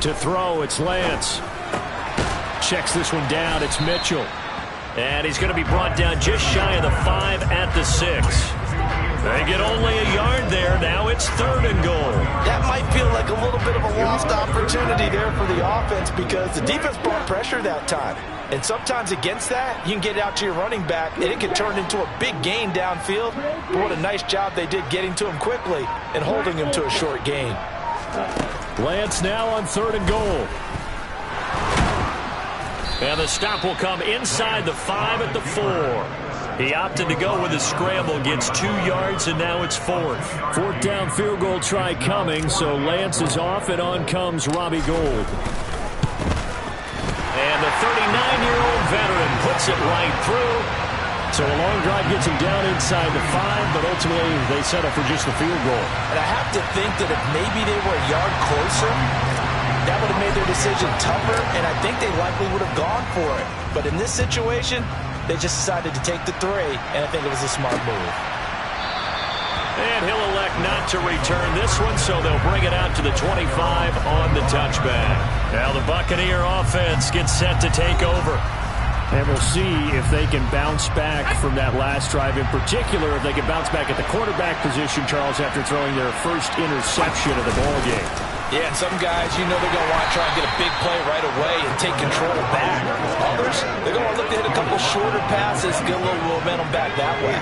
To throw, it's Lance. Checks this one down, it's Mitchell. And he's going to be brought down just shy of the 5 at the 6. They get only a yard there. Now it's 3rd and goal. That might feel like a little bit of a lost opportunity there for the offense because the defense brought pressure that time. And sometimes against that, you can get out to your running back, and it can turn into a big gain downfield. But what a nice job they did getting to him quickly and holding him to a short gain. Lance now on 3rd and goal. And the stop will come inside the 5 at the 4. He opted to go with a scramble, gets 2 yards, and now it's 4th. 4th down field goal try coming, so Lance is off, and on comes Robbie Gould. And the 39-year-old veteran puts it right through. So a long drive gets him down inside the 5, but ultimately they settle for just the field goal. And I have to think that if maybe they were a yard closer, that would have made their decision tougher, and I think they likely would have gone for it. But in this situation, they just decided to take the 3, and I think it was a smart move. And he'll elect not to return this one, so they'll bring it out to the 25 on the touchback. Now the Buccaneer offense gets set to take over. And we'll see if they can bounce back from that last drive. In particular, if they can bounce back at the quarterback position, Charles, after throwing their first interception of the ballgame. Yeah, and some guys, you know they're going to want to try and get a big play right away and take control back. Others, they're going to look to hit a couple shorter passes, get a little momentum back that way.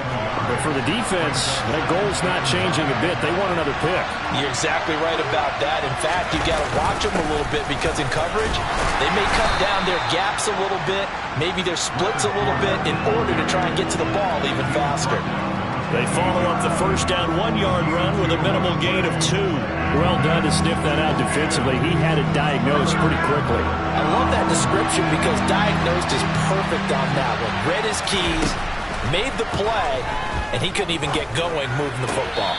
But for the defense, that goal's not changing a bit. They want another pick. You're exactly right about that. In fact, you got to watch them a little bit because in coverage, they may cut down their gaps a little bit, maybe their splits a little bit in order to try and get to the ball even faster. They follow up the first down 1-yard run with a minimal gain of 2. Well done to sniff that out defensively. He had it diagnosed pretty quickly. I love that description because diagnosed is perfect on that one. Read his keys, made the play, and he couldn't even get going moving the football.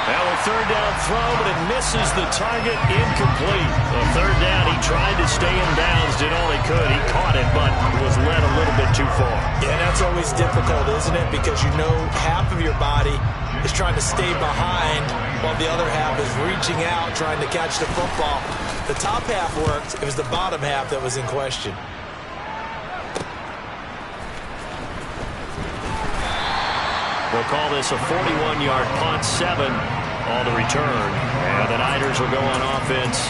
Now a 3rd down throw, but it misses the target, incomplete. The 3rd down, he tried to stay in bounds, did all he could. He caught it, but was led a little bit too far. Yeah, that's always difficult, isn't it? Because you know half of your body is trying to stay behind while the other half is reaching out, trying to catch the football. The top half worked. It was the bottom half that was in question. We'll call this a 41-yard punt, 7 on the return. And the Niners will go on offense,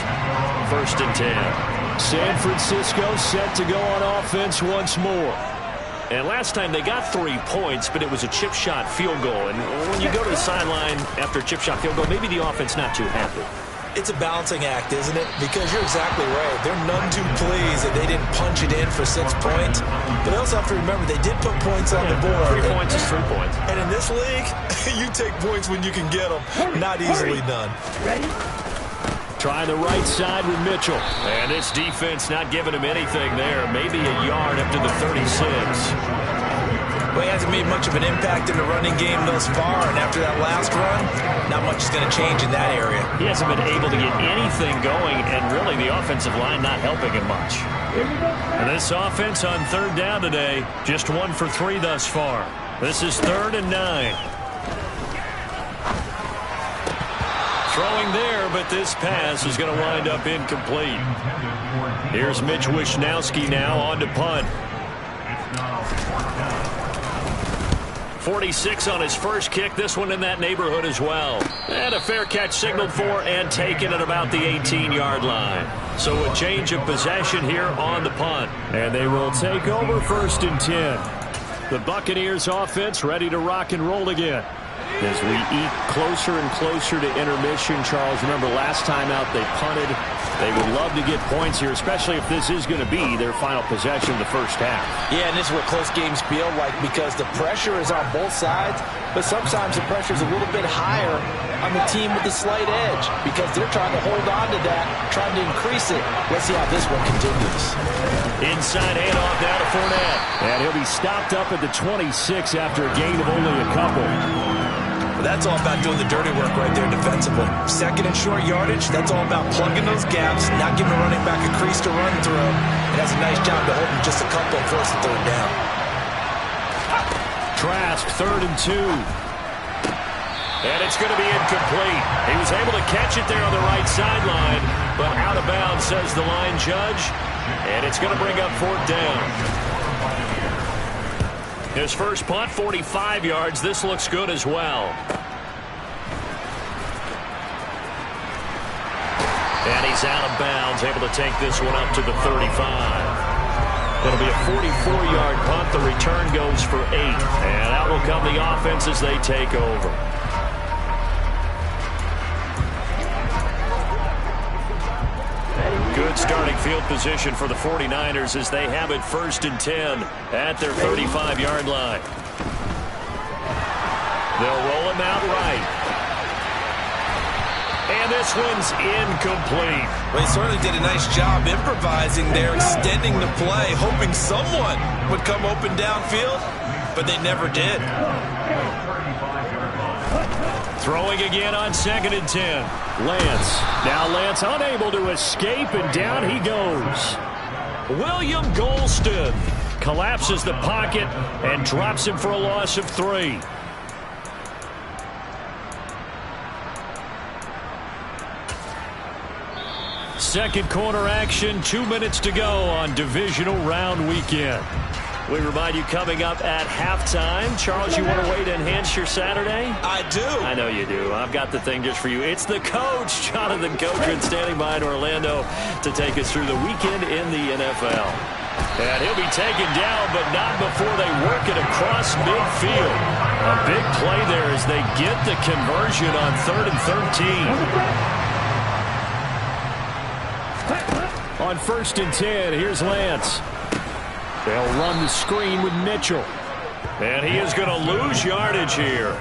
1st and 10. San Francisco set to go on offense once more. And last time they got 3 points, but it was a chip shot field goal. And when you go to the sideline after a chip shot field goal, maybe the offense not too happy. It's a balancing act, isn't it? Because you're exactly right. They're none too pleased that they didn't punch it in for 6 points. But they also have to remember they did put points on the board. 3 points is 3 points. And in this league, you take points when you can get them. Not easily done. Ready? Try the right side with Mitchell. And this defense not giving him anything there. Maybe a yard up to the 36. Well, he hasn't made much of an impact in the running game thus far, and after that last run, not much is going to change in that area. He hasn't been able to get anything going, and really the offensive line not helping him much. And this offense on 3rd down today, just 1 for 3 thus far. This is 3rd and 9. Throwing there, but this pass is going to wind up incomplete. Here's Mitch Wishnowski now on to punt. 46 on his first kick. This one in that neighborhood as well. And a fair catch signaled for and taken at about the 18-yard line. So a change of possession here on the punt. And they will take over 1st and 10. The Buccaneers offense ready to rock and roll again. As we eat closer and closer to intermission, Charles, remember last time out they punted. They would love to get points here, especially if this is going to be their final possession of the first half. Yeah, and this is what close games feel like because the pressure is on both sides, but sometimes the pressure is a little bit higher on the team with the slight edge because they're trying to hold on to that, trying to increase it. Let's see how this one continues. Inside handoff now to Fournette. And he'll be stopped up at the 26 after a gain of only a couple. That's all about doing the dirty work right there defensively. 2nd and short yardage, that's all about plugging those gaps, not giving the running back a crease to run through. And that's a nice job to hold him just a couple and force the 3rd down. Trask, 3rd and 2. And it's going to be incomplete. He was able to catch it there on the right sideline, but out of bounds says the line judge. And it's going to bring up 4th down. His first punt, 45 yards. This looks good as well. And he's out of bounds, able to take this one up to the 35. It'll be a 44-yard punt. The return goes for 8. And out will come the offense as they take over. Good starting field position for the 49ers as they have it 1st and 10 at their 35-yard line. They'll roll him out right. And this one's incomplete. Well, he certainly did a nice job improvising there, extending the play, hoping someone would come open downfield, but they never did. Throwing again on 2nd and 10. Lance. Now Lance unable to escape, and down he goes. William Golston collapses the pocket and drops him for a loss of 3. Second quarter action, 2 minutes to go on divisional round weekend. We remind you coming up at halftime. Charles, you want a way to enhance your Saturday? I do. I know you do. I've got the thing just for you. It's the coach, Jonathan Cochran, standing by in Orlando to take us through the weekend in the NFL. And he'll be taken down, but not before they work it across midfield. A big play there as they get the conversion on 3rd and 13. On 1st and 10, here's Lance. They'll run the screen with Mitchell. And he is going to lose yardage here.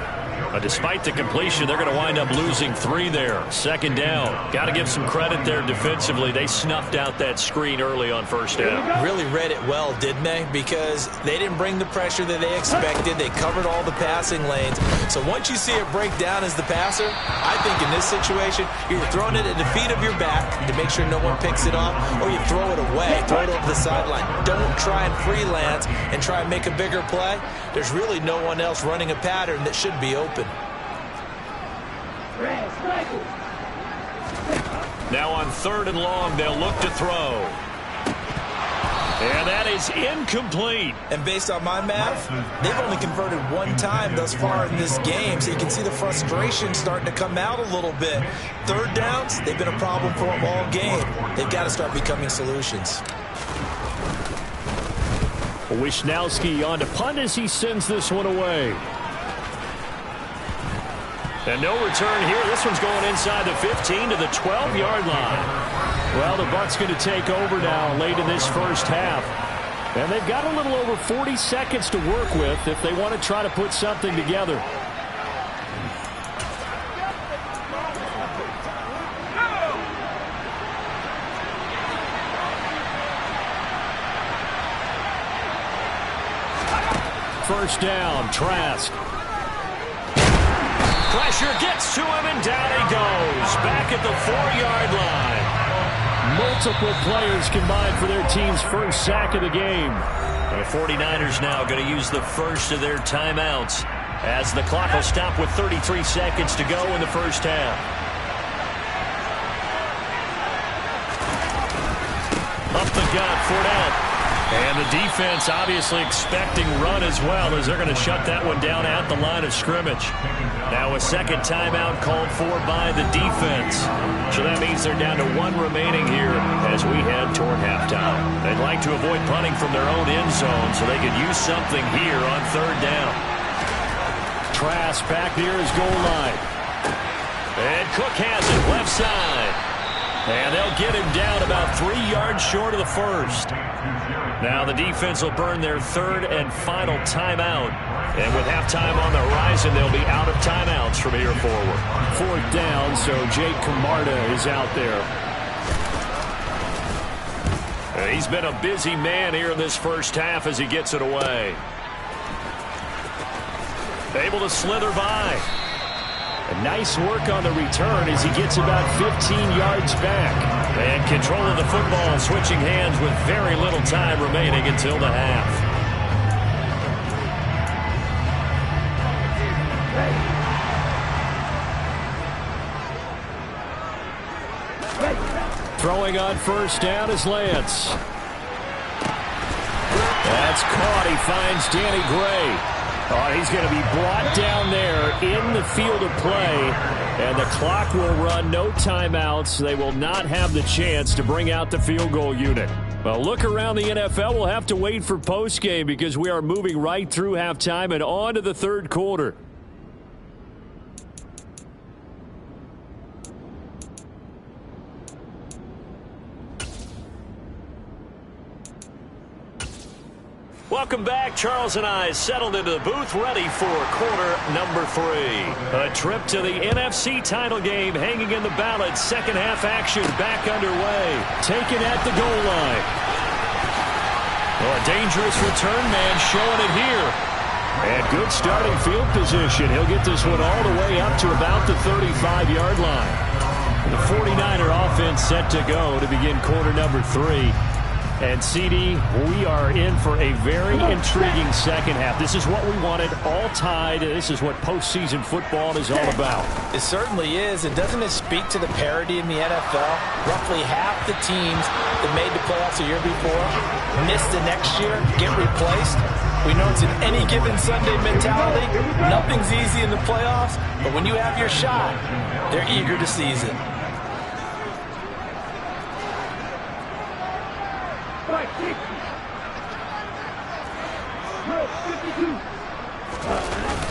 But despite the completion, they're going to wind up losing 3 there. 2nd down. Got to give some credit there defensively. They snuffed out that screen early on 1st down. Really read it well, didn't they? Because they didn't bring the pressure that they expected. They covered all the passing lanes. So once you see it break down as the passer, I think in this situation, you're throwing it at the feet of your back to make sure no one picks it off, or you throw it away, throw it over the sideline. Don't try and freelance and try and make a bigger play. There's really no one else running a pattern that should be open. Now on 3rd and long, they'll look to throw. And that is incomplete. And based on my math, they've only converted 1 time thus far in this game, so you can see the frustration starting to come out a little bit. 3rd downs, they've been a problem for them all game. They've got to start becoming solutions. Wisnowski on to punt as he sends this one away. And no return here. This one's going inside the 15 to the 12-yard line. Well, the Bucs going to take over now late in this first half. And they've got a little over 40 seconds to work with if they want to try to put something together. First down, Trask. Pressure gets to him, and down he goes. Back at the 4-yard line. Multiple players combined for their team's first sack of the game. The 49ers now going to use the first of their timeouts as the clock will stop with 33 seconds to go in the first half. Up the gut, Fournette. And the defense obviously expecting run as well as they're going to shut that one down at the line of scrimmage. Now a second timeout called for by the defense. So that means they're down to 1 remaining here as we head toward halftime. They'd like to avoid punting from their own end zone so they could use something here on 3rd down. Trask back near his goal line. And Cook has it left side. And they'll get him down about 3 yards short of the first. Now the defense will burn their 3rd and final timeout. And with halftime on the horizon, they'll be out of timeouts from here forward. 4th down, so Jake Camarda is out there. And he's been a busy man here in this first half as he gets it away. Able to slither by. A nice work on the return as he gets about 15 yards back. And control of the football switching hands with very little time remaining until the half. Throwing on first down is Lance. That's caught. He finds Danny Gray. Oh, he's going to be brought down there in the field of play, and the clock will run. No timeouts. They will not have the chance to bring out the field goal unit. Well, look around the NFL. We'll have to wait for postgame because we are moving right through halftime and on to the third quarter. Welcome back. Charles and I settled into the booth ready for quarter number 3. A trip to the NFC title game hanging in the balance. Second half action back underway. Taken at the goal line. Oh, a dangerous return man showing it here. And good starting field position. He'll get this one all the way up to about the 35-yard line. The 49er offense set to go to begin quarter number 3. And, CD, we are in for a very intriguing second half. This is what we wanted, all tied. This is what postseason football is all about. It certainly is. And doesn't it speak to the parity in the NFL? Roughly half the teams that made the playoffs a year before miss the next year, get replaced. We know it's an any given Sunday mentality. Nothing's easy in the playoffs. But when you have your shot, they're eager to seize it.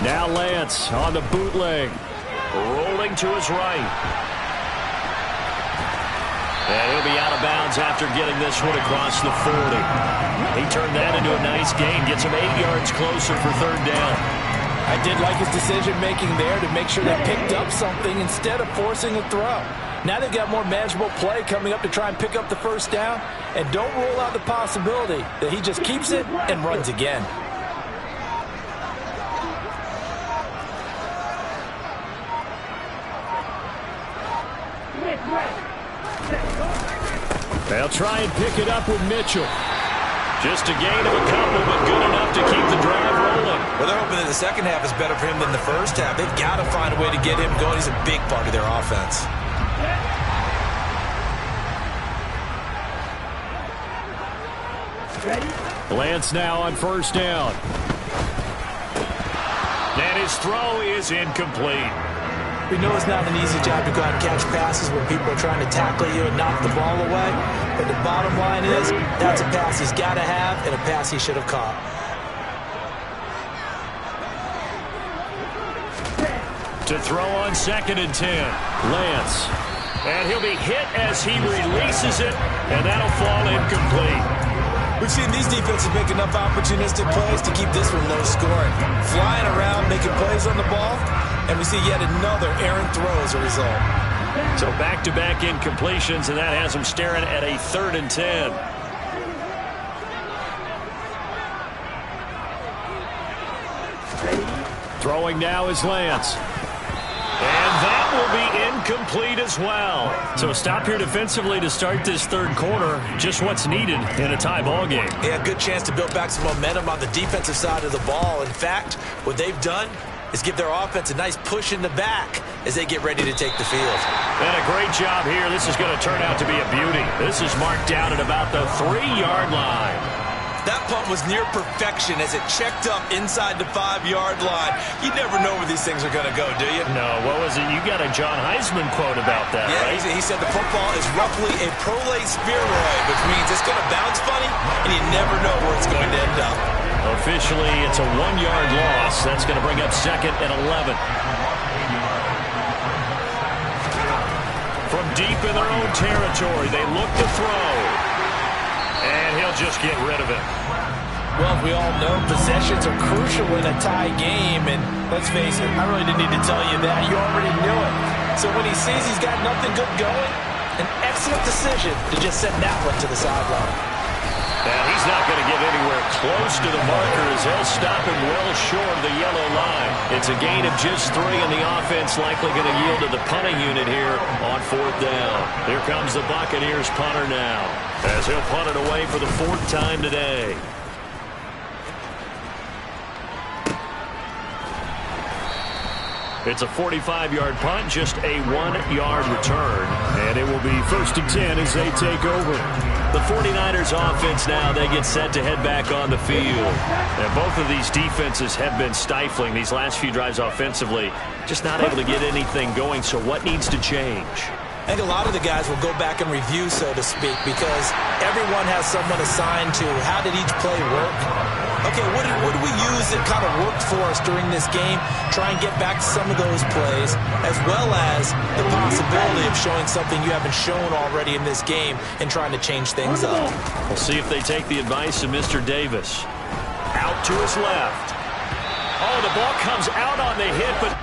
Now Lance on the bootleg. Rolling to his right. And he'll be out of bounds after getting this one across the 40. He turned that into a nice gain. Gets him 8 yards closer for third down. I did like his decision-making there to make sure they picked up something instead of forcing a throw. Now they've got more manageable play coming up to try and pick up the first down. And don't rule out the possibility that he just keeps it and runs again. They'll try and pick it up with Mitchell. Just a gain of a couple, but good enough to keep the drive rolling. Well, they're hoping that the second half is better for him than the first half. They've got to find a way to get him going. He's a big part of their offense. Lance now on first down. And his throw is incomplete. We know it's not an easy job to go out and catch passes when people are trying to tackle you and knock the ball away. But the bottom line is that's a pass he's got to have and a pass he should have caught. To throw on 2nd and 10. Lance. And he'll be hit as he releases it, and that'll fall incomplete. We've seen these defenses make enough opportunistic plays to keep this one low scoring. Flying around, making plays on the ball, and we see yet another errant throw as a result. So back-to-back incompletions, and that has him staring at a 3rd and 10. Throwing now is Lance. And that will be incomplete as well. So stop here defensively to start this third quarter. Just what's needed in a tie ball game. Yeah, good chance to build back some momentum on the defensive side of the ball. In fact, what they've done is give their offense a nice push in the back as they get ready to take the field. And a great job here. This is going to turn out to be a beauty. This is marked down at about the 3-yard line. That punt was near perfection as it checked up inside the 5-yard line. You never know where these things are going to go, do you? No, what was it? You got a John Heisman quote about that, yeah, right? He said the football is roughly a prolate spheroid, which means it's going to bounce funny, and you never know where it's going to end up. Officially, it's a 1-yard loss. That's going to bring up 2nd and 11. From deep in their own territory, they look to throw. And he'll just get rid of it. Well, as we all know, possessions are crucial in a tie game. And let's face it, I really didn't need to tell you that. You already knew it. So when he sees he's got nothing good going, an excellent decision to just send that one to the sideline. And he's not going to get anywhere close to the marker as they'll stop him well short of the yellow line. It's a gain of just 3, and the offense likely going to yield to the punting unit here on 4th down. Here comes the Buccaneers punter now, as he'll punt it away for the 4th time today. It's a 45-yard punt, just a 1-yard return. And it will be 1st and 10 as they take over. The 49ers offense now, they get set to head back on the field. And both of these defenses have been stifling these last few drives offensively. Just not able to get anything going, so what needs to change? I think a lot of the guys will go back and review, so to speak, because everyone has someone assigned to how did each play work. Okay, what did we use that kind of worked for us during this game? Try and get back to some of those plays, as well as the possibility of showing something you haven't shown already in this game and trying to change things up. We'll see if they take the advice of Mr. Davis. Out to his left. Oh, the ball comes out on the hit, but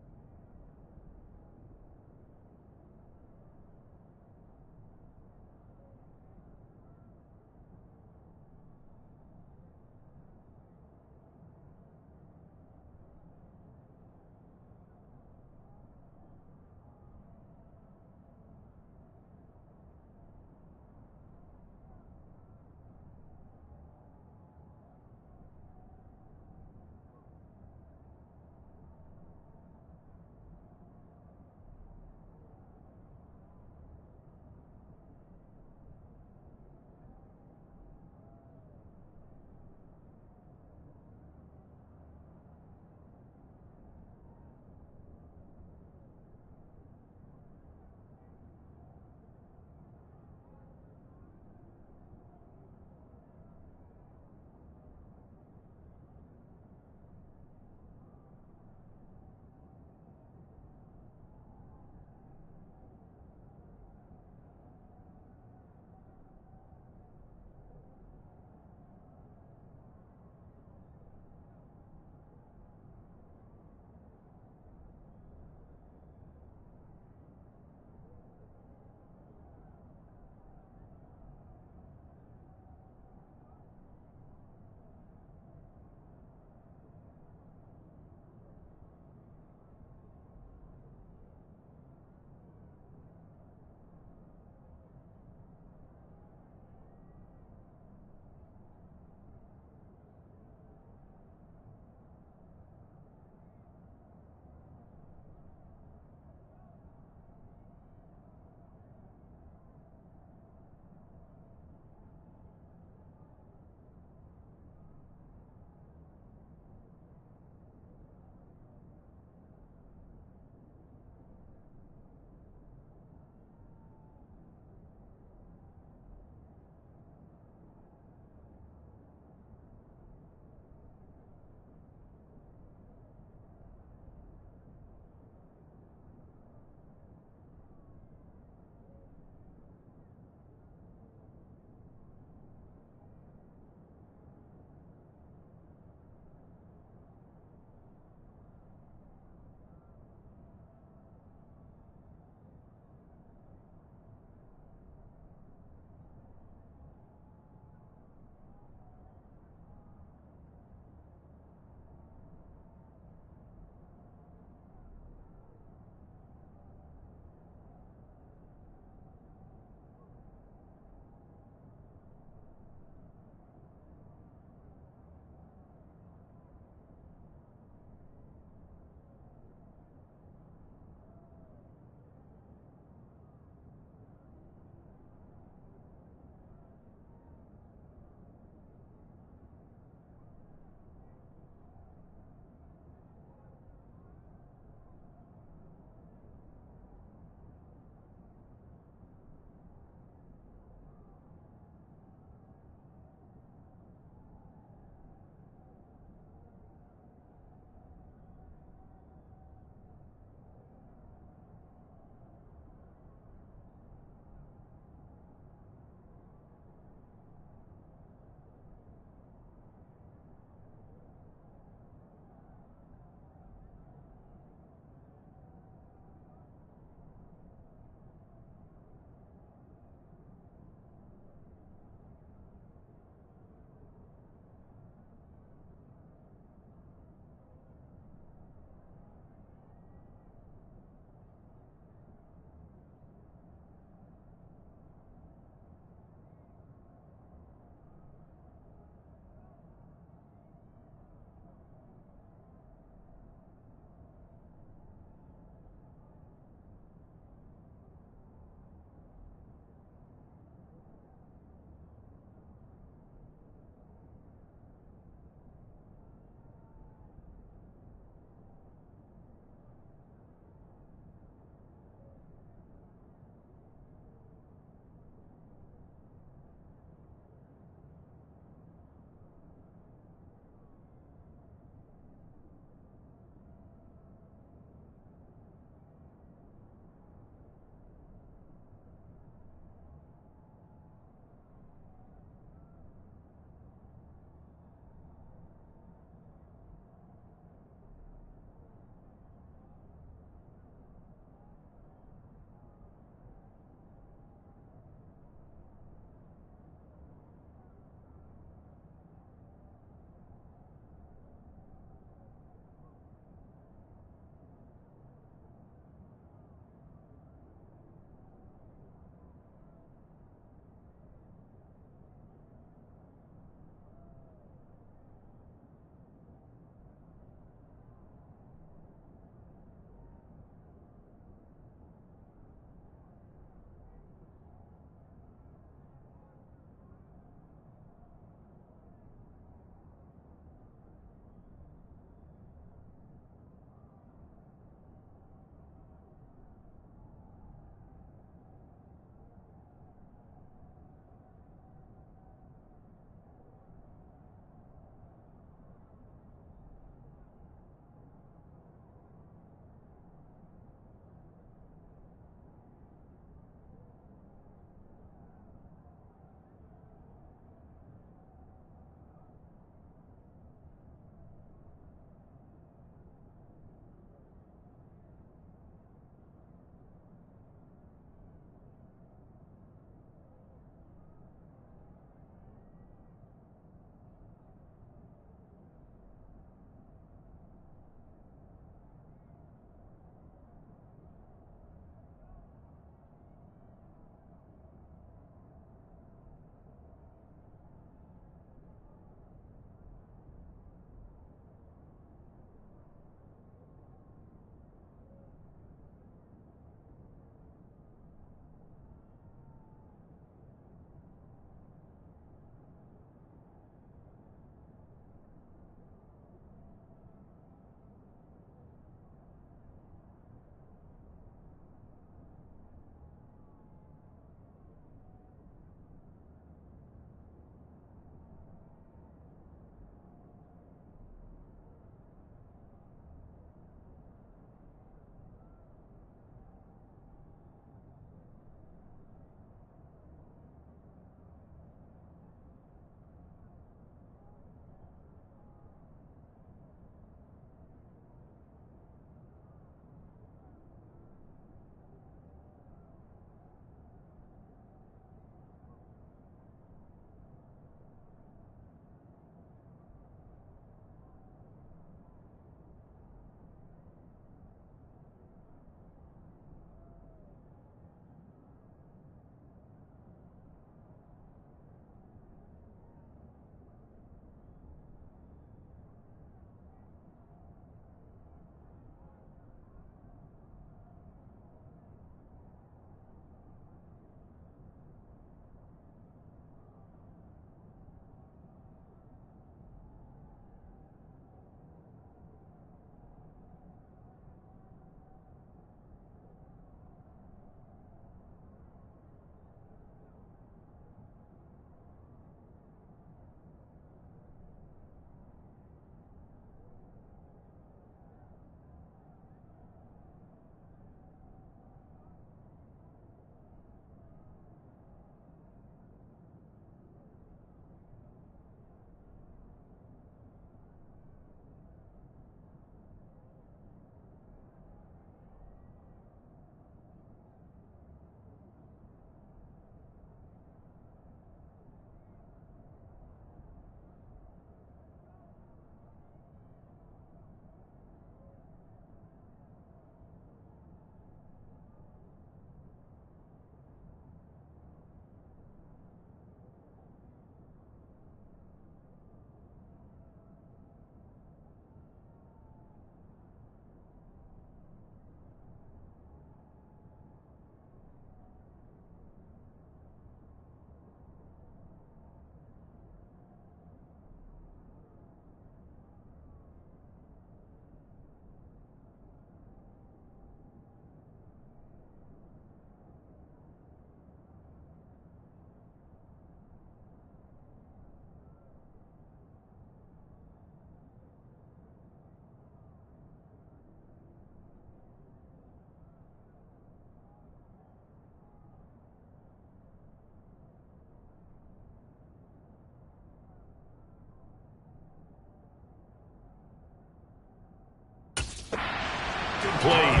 incomplete.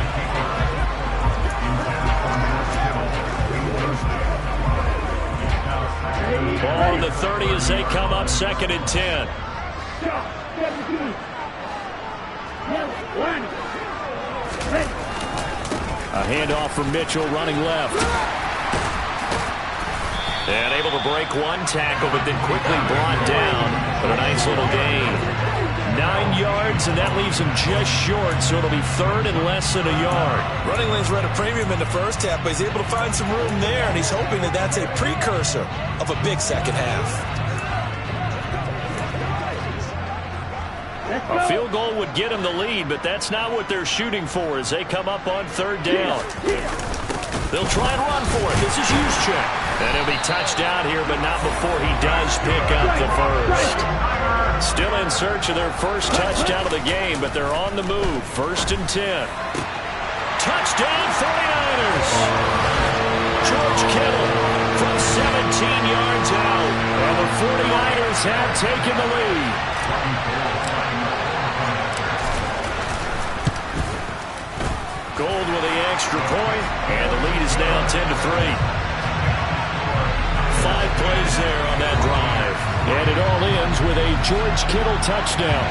Ball on the 30 as they come up 2nd and 10. A handoff from Mitchell running left. And able to break one tackle, but then quickly brought down. But a nice little gain. 9 yards, and that leaves him just short, so it'll be 3rd and less than a yard. Running lanes were at a premium in the first half, but he's able to find some room there, and he's hoping that that's a precursor of a big second half. A field goal would get him the lead, but that's not what they're shooting for as they come up on 3rd down. They'll try and run for it. This is Juszczyk. And he'll be touched out here, but not before he does pick up the first. Still in search of their first touchdown of the game, but they're on the move. 1st and 10. Touchdown 49ers. George Kittle from 17 yards out. And the 49ers have taken the lead. Gold with the extra point, and the lead is now 10-3. 5 plays there on that drive. And it all ends with a George Kittle touchdown.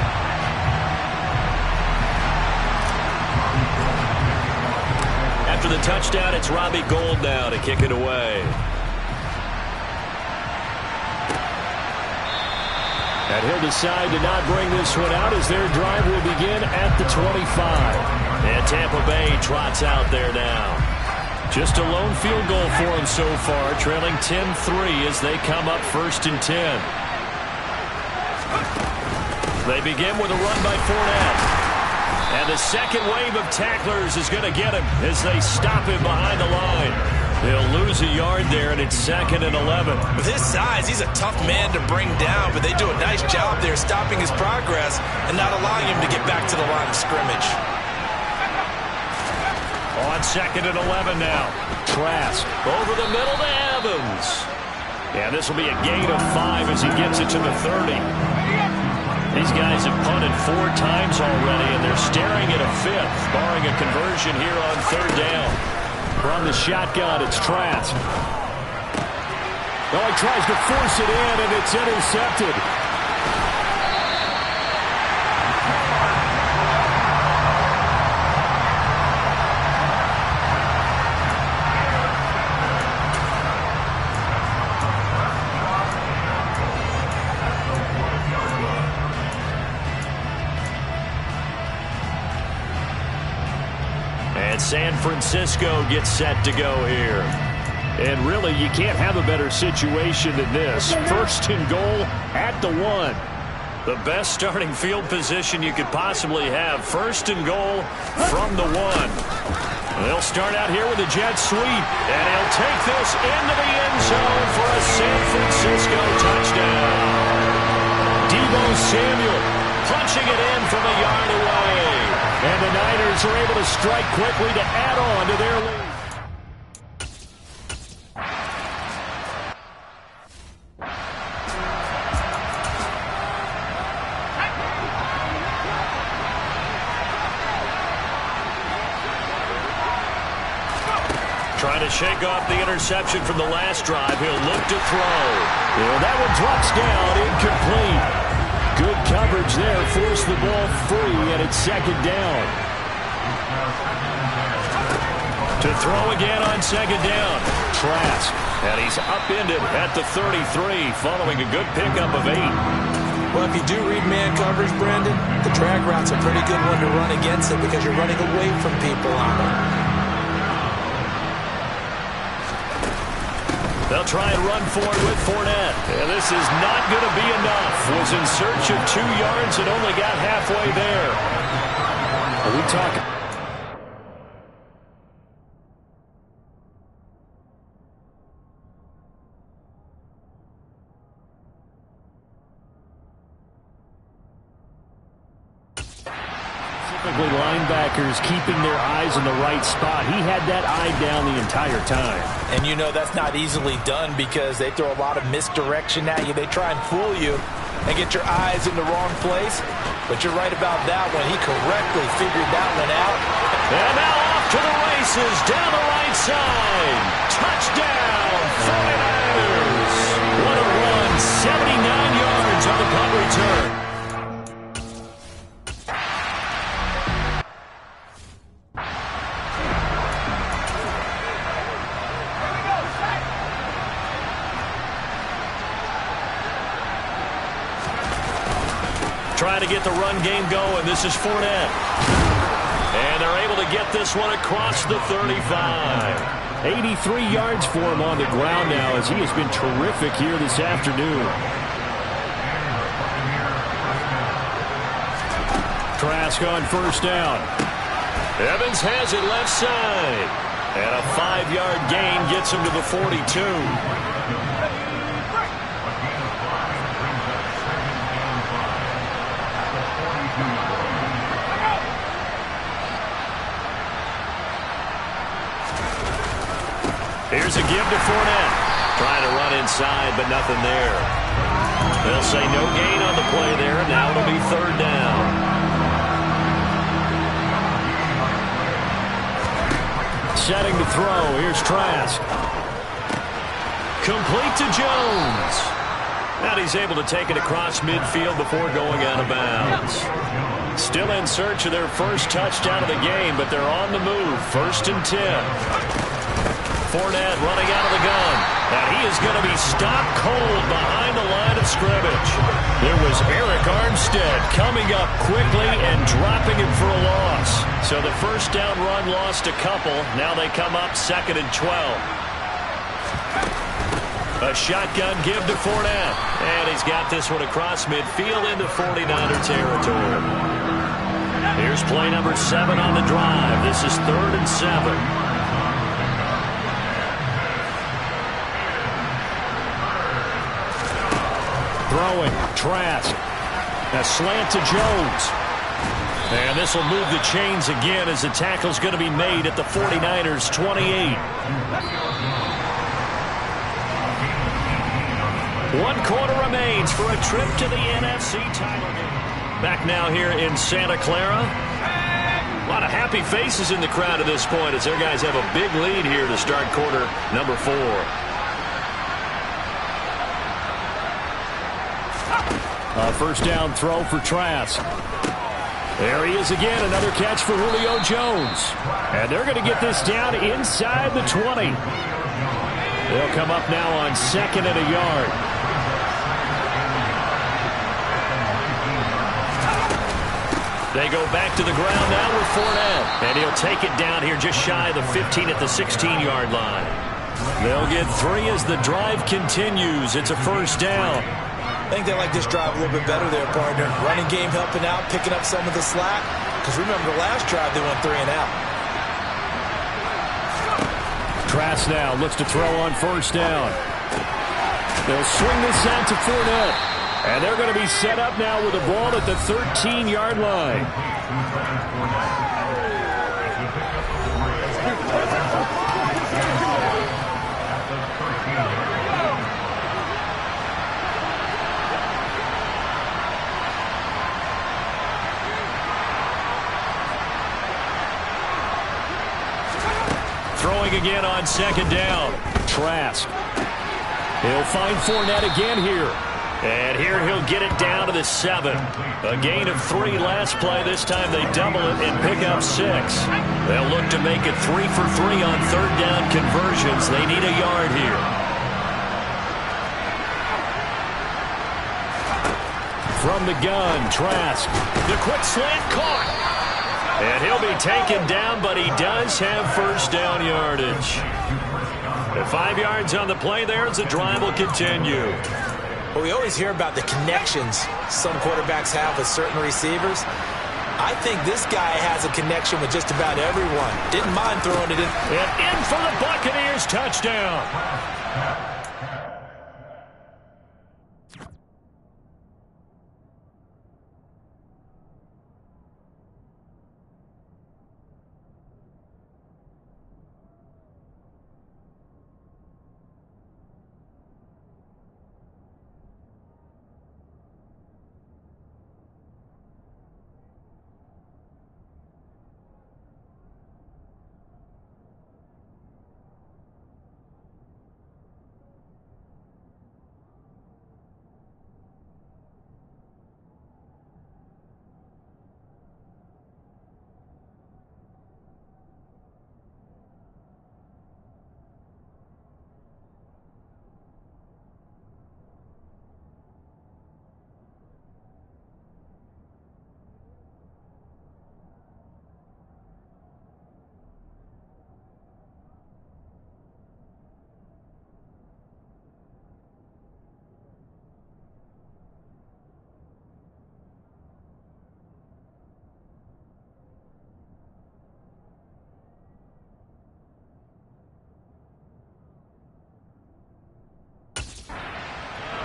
After the touchdown, it's Robbie Gould now to kick it away. And he'll decide to not bring this one out as their drive will begin at the 25. And Tampa Bay trots out there now. Just a lone field goal for him so far, trailing 10-3 as they come up 1st and 10. They begin with a run by Fournette. And the second wave of tacklers is going to get him as they stop him behind the line. They'll lose a yard there, and it's 2nd and 11. With his size, he's a tough man to bring down, but they do a nice job there stopping his progress and not allowing him to get back to the line of scrimmage. On 2nd and 11 now. Trask over the middle to Evans. Yeah, this will be a gain of 5 as he gets it to the 30. These guys have punted 4 times already, and they're staring at a 5th, barring a conversion here on 3rd down. From the shotgun, it's Trask. Oh, he tries to force it in, and it's intercepted. San Francisco gets set to go here. And really, you can't have a better situation than this. 1st and goal at the 1. The best starting field position you could possibly have. 1st and goal from the 1. They'll start out here with a jet sweep. And he'll take this into the end zone for a San Francisco touchdown. Deebo Samuel punching it in from a yard away. And the Niners are able to strike quickly to add on to their lead. Trying to shake off the interception from the last drive. He'll look to throw. Yeah, that one drops down, incomplete. Good coverage there, forced the ball free, and it's 2nd down. To throw again on 2nd down. Trask, and he's upended at the 33, following a good pickup of 8. Well, if you do read man coverage, Brandon, the drag route's a pretty good one to run against it because you're running away from people on it. They'll try and run for it with Fournette. And this is not going to be enough. Was in search of 2 yards and only got halfway there. Are we talking? Specifically, linebackers keeping their eyes in the right spot. He had that eye down the entire time. And you know that's not easily done because they throw a lot of misdirection at you. They try and fool you and get your eyes in the wrong place. But you're right about that one. He correctly figured that one out And now off to the races, down the right side. Touchdown, 49ers. What a run, 79 yards on the punt return. Trying to get the run game going. This is Fournette. And they're able to get this one across the 35. 83 yards for him on the ground now as he has been terrific here this afternoon. Trask on first down. Evans has it left side. And a 5-yard gain gets him to the 42. Here's a give to Fournette. Trying to run inside, but nothing there. They'll say no gain on the play there. Now it'll be third down. Setting to throw. Here's Trask. Complete to Jones. And he's able to take it across midfield before going out of bounds. Still in search of their first touchdown of the game, but they're on the move. 1st and 10. Fournette running out of the gun. And he is going to be stopped cold behind the line of scrimmage. There was Eric Armstead coming up quickly and dropping him for a loss. So the first down run lost a couple. Now they come up 2nd and 12. A shotgun give to Fournette. And he's got this one across midfield into 49er territory. Here's play number 7 on the drive. This is 3rd and 7. Throwing, Trask. A slant to Jones. And this will move the chains again as the tackle's going to be made at the 49ers' 28. 1 quarter remains for a trip to the NFC title game. Back now here in Santa Clara. A lot of happy faces in the crowd at this point as their guys have a big lead here to start quarter number 4. A first down throw for Trask. There he is again, another catch for Julio Jones. And they're going to get this down inside the 20. They'll come up now on 2nd and a yard. They go back to the ground now with Fournette. And he'll take it down here just shy of the 15 at the 16-yard line. They'll get 3 as the drive continues. It's a first down. I think they like this drive a little bit better there, partner. Running game helping out, picking up some of the slack. Because remember, the last drive they went 3 and out. Trask now looks to throw on first down. They'll swing this out to Fournette. And they're going to be set up now with the ball at the 13-yard line. Throwing again on 2nd down. Trask. He'll find Fournette again here. And here he'll get it down to the 7. A gain of 3 last play. This time they double it and pick up 6. They'll look to make it 3 for 3 on 3rd down conversions. They need a yard here. From the gun, Trask. The quick slant caught. And he'll be taken down, but he does have first down yardage. The 5 yards on the play there as the drive will continue. Well, we always hear about the connections some quarterbacks have with certain receivers. I think this guy has a connection with just about everyone. Didn't mind throwing it in. And in for the Buccaneers touchdown.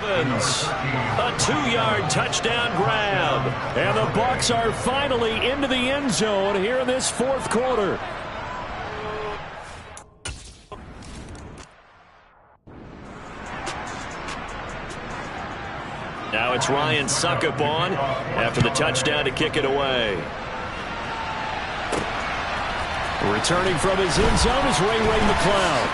Evans, a 2-yard touchdown grab. And the Bucs are finally into the end zone here in this fourth quarter. Now it's Ryan Suckup on after the touchdown to kick it away. Returning from his end zone is Ray McCloud.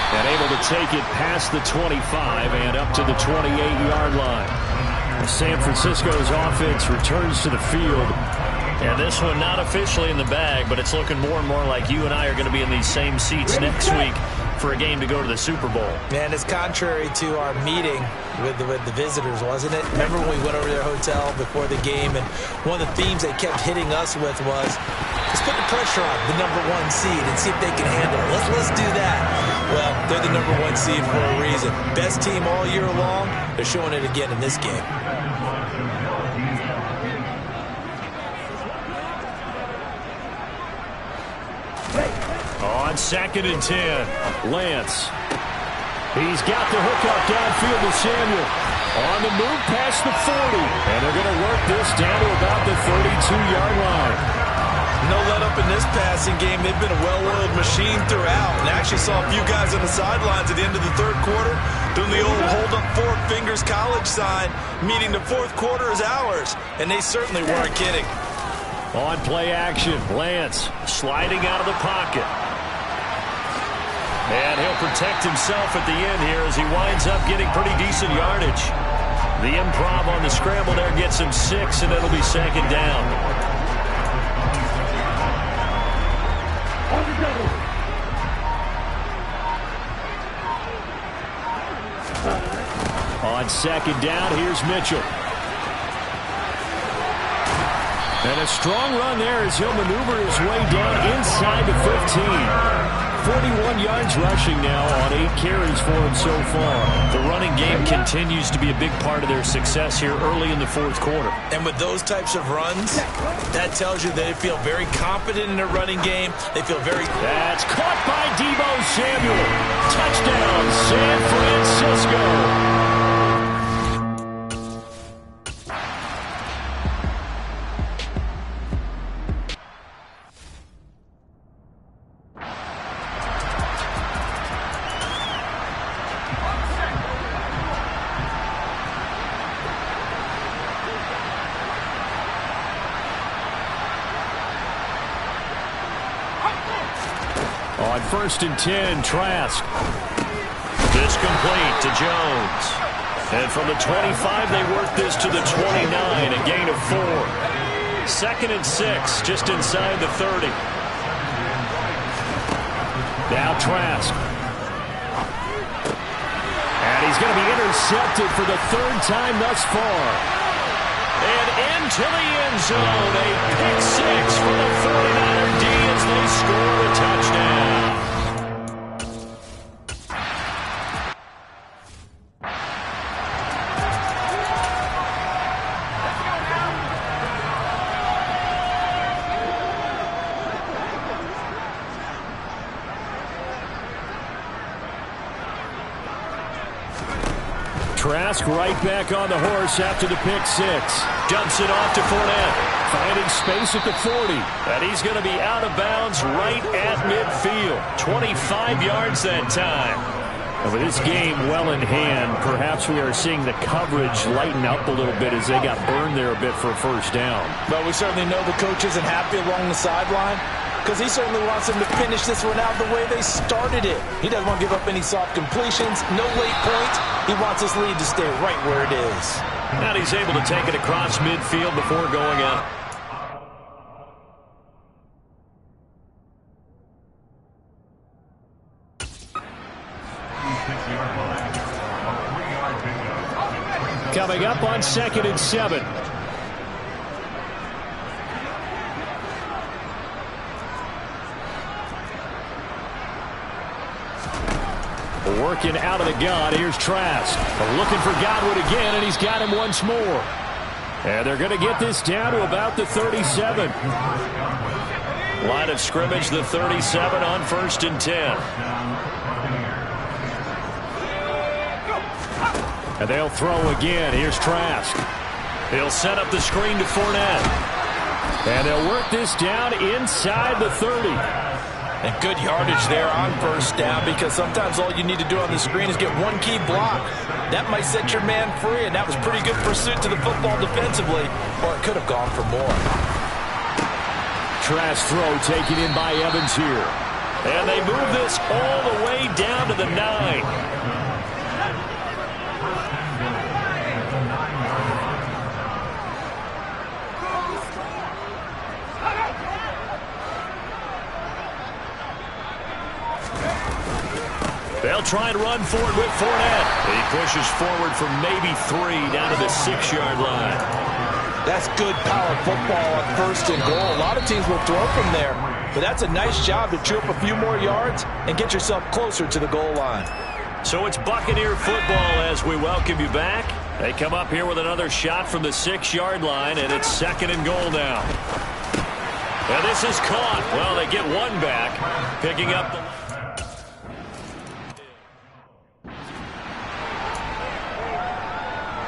And able to take it past the 25 and up to the 28-yard line. San Francisco's offense returns to the field. And this one not officially in the bag, but it's looking more and more like you and I are going to be in these same seats next week for a game to go to the Super Bowl. And it's contrary to our meeting with the visitors, wasn't it? Remember when we went over to their hotel before the game, and one of the themes they kept hitting us with was, let's put the pressure on the #1 seed and see if they can handle it. Let's do that. Well, they're the #1 seed for a reason. Best team all year long. They're showing it again in this game. On 2nd and 10, Lance. He's got the hook up downfield to Samuel. On the move past the 40. And they're going to work this down to about the 32-yard line. No let up in this passing game. They've been a well-oiled machine throughout. And I actually saw a few guys on the sidelines at the end of the third quarter doing the old hold up 4 fingers college sign, meaning the fourth quarter is ours. And they certainly weren't kidding. On play action, Lance sliding out of the pocket. And he'll protect himself at the end here as he winds up getting pretty decent yardage. The improv on the scramble there gets him 6, and it'll be 2nd down. On 2nd down, here's Mitchell. And a strong run there as he'll maneuver his way down inside the 15. 41 yards rushing now on 8 carries for him so far. The running game continues to be a big part of their success here early in the fourth quarter. And with those types of runs, that tells you they feel very confident in their running game. They feel very... That's caught by Deebo Samuel. Touchdown, San Francisco. On 1st and 10, Trask. This complete to Jones. And from the 25, they work this to the 29, a gain of 4. 2nd and 6, just inside the 30. Now Trask. And he's going to be intercepted for the 3rd time thus far. And into the end zone, a pick 6 for the 49er D as they score the touchdown. Trask right back on the horse after the pick 6. Dumps it off to Fournette. Finding space at the 40. And he's going to be out of bounds right at midfield. 25 yards that time. And with this game well in hand, perhaps we are seeing the coverage lighten up a little bit as they got burned there a bit for a 1st down. But we certainly know the coach isn't happy along the sideline, because he certainly wants them to finish this one out the way they started it. He doesn't want to give up any soft completions, no late points. He wants this lead to stay right where it is. And he's able to take it across midfield before going out. Coming up on 2nd and 7. Working out of the gun. Here's Trask. Looking for Godwin again, and he's got him once more. And they're going to get this down to about the 37. Line of scrimmage, the 37 on 1st and 10. And they'll throw again. Here's Trask. He'll set up the screen to Fournette. And they'll work this down inside the 30. And good yardage there on first down, because sometimes all you need to do on the screen is get one key block. That might set your man free, and that was pretty good pursuit to the football defensively, or it could have gone for more. Trask throw taken in by Evans here. And they move this all the way down to the 9. They'll try and run for it with Fournette. He pushes forward for maybe 3 down to the 6-yard line. That's good power football on first and goal. A lot of teams will throw from there, but that's a nice job to chew up a few more yards and get yourself closer to the goal line. So it's Buccaneer football as we welcome you back. They come up here with another shot from the 6-yard line, and it's 2nd and goal now. And this is caught. Well, they get one back, picking up the...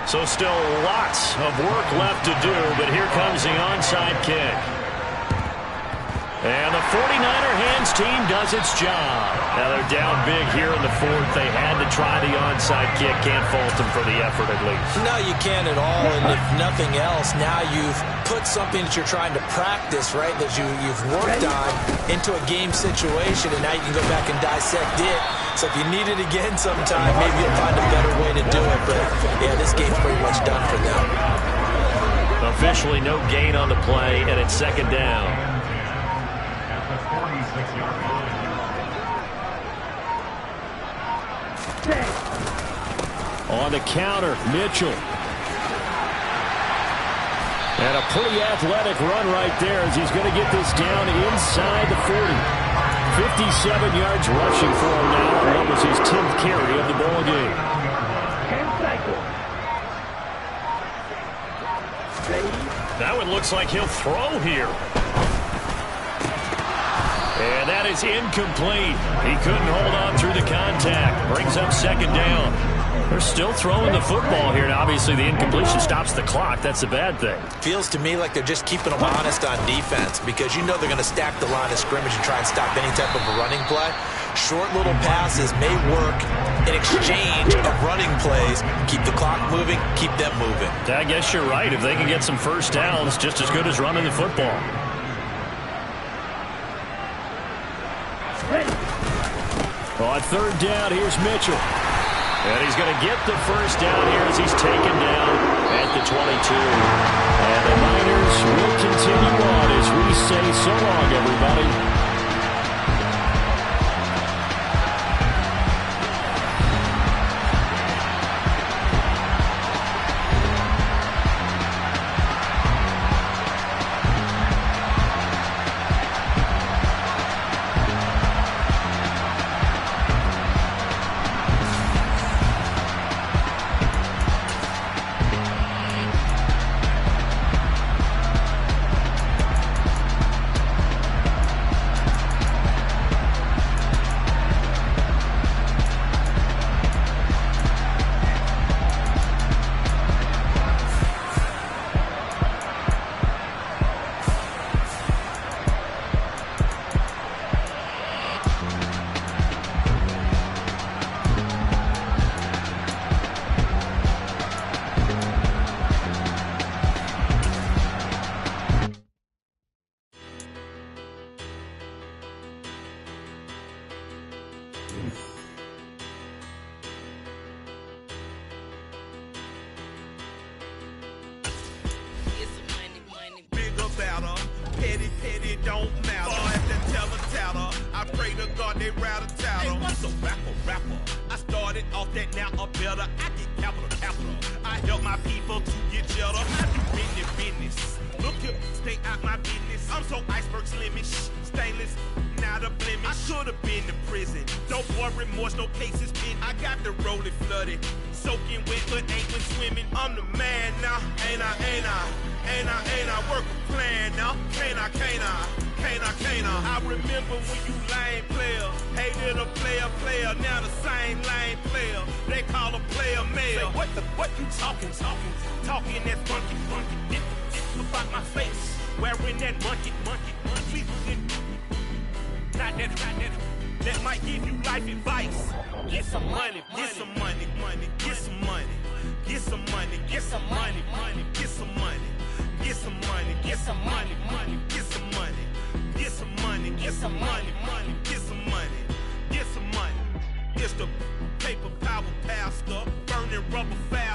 So still lots of work left to do, but here comes the onside kick. And the 49er hands team does its job. Now they're down big here in the 4th. They had to try the onside kick. Can't fault them for the effort at least. No, you can't at all. And if nothing else, now you've put something that you're trying to practice, right, that you've worked on into a game situation, and now you can go back and dissect it. So if you need it again sometime, maybe you'll find a better way to do it. But, yeah, this game's pretty much done for them. Officially no gain on the play, and it's 2nd down. On the counter, Mitchell. And a pretty athletic run right there as he's going to get this down inside the 40. 57 yards rushing for him now. That was his 10th carry of the ball game. That one looks like he'll throw here. And that is incomplete. He couldn't hold on through the contact. Brings up 2nd down. They're still throwing the football here. Now, obviously, the incompletion stops the clock. That's a bad thing. Feels to me like they're just keeping them honest on defense, because you know they're going to stack the line of scrimmage and try and stop any type of a running play. Short little passes may work in exchange of running plays. Keep the clock moving, keep them moving. I guess you're right. If they can get some first downs, just as good as running the football. On 3rd down, here's Mitchell. And he's going to get the first down here as he's taken down at the 22. And the Niners will continue on as we say so long, everybody. I remember when you lame players hated a player, now the same lane player. They call a player mayor. Say, what you talking that funky, about my face, wearing that monkey, not that might give you life advice. Get some money, get some money, get some money, get some money, get some money, get some money, get some money, get some money, get some money, get some money, get some money, get some money, get some money. It's the paper power pastor, burning rubber fast.